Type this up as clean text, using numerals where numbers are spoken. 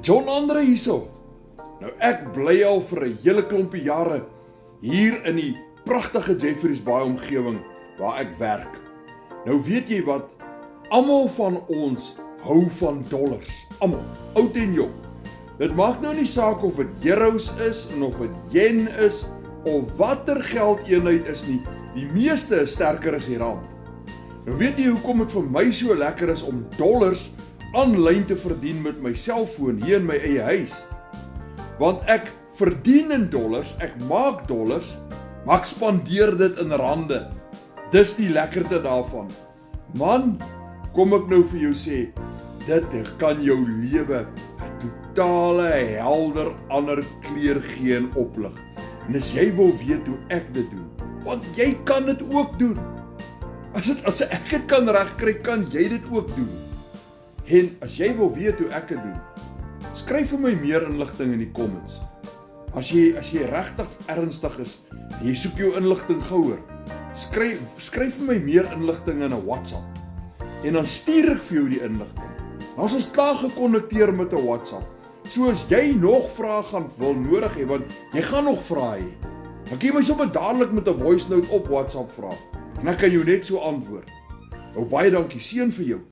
John Andre hierso. Nou ek bly al vir 'n hele klompie jare hier in die pragtige Jeffreys Bay omgewing waar ek werk. Nou weet jy wat, almal van ons hou van dollars, almal, oud en jong. Dit maak nou nie saak of dit euros is en of dit yen is of watter geldeenheid is nie, die meeste is sterker as die rand. Nou weet jy hoekom dit vir my so lekker is om dollars aanlyn te verdien met my selfoon hier in my eie huis? Want ek verdien in dollars, ek maak dollars, maar ek spandeer dit in rande. Dis die lekkerte daarvan. Man, kom ek nou vir jou sê, dit kan jou lewe 'n totale helder ander kleur gee en oplig. En as jy wil weet hoe ek dit doen, want jy kan dit ook doen. As ek dit kan regkry, kan jy dit ook doen. En as jy wil weet hoe ek dit doen, skryf vir my meer inligting in die comments. As jy regtig ernstig is, jy soek jou inligting gouer, skryf vir my meer inligting in 'n WhatsApp. En dan stuur ek vir jou die inligting. Ons is klaar gekonnekteer met 'n WhatsApp. So as jy nog vrae gaan wil nodig hê, want jy gaan nog vrae hê, dan kan jy my sommer dadelik met 'n voice note op WhatsApp vra. En ek kan jou net so antwoord. Nou baie dankie, seën vir jou.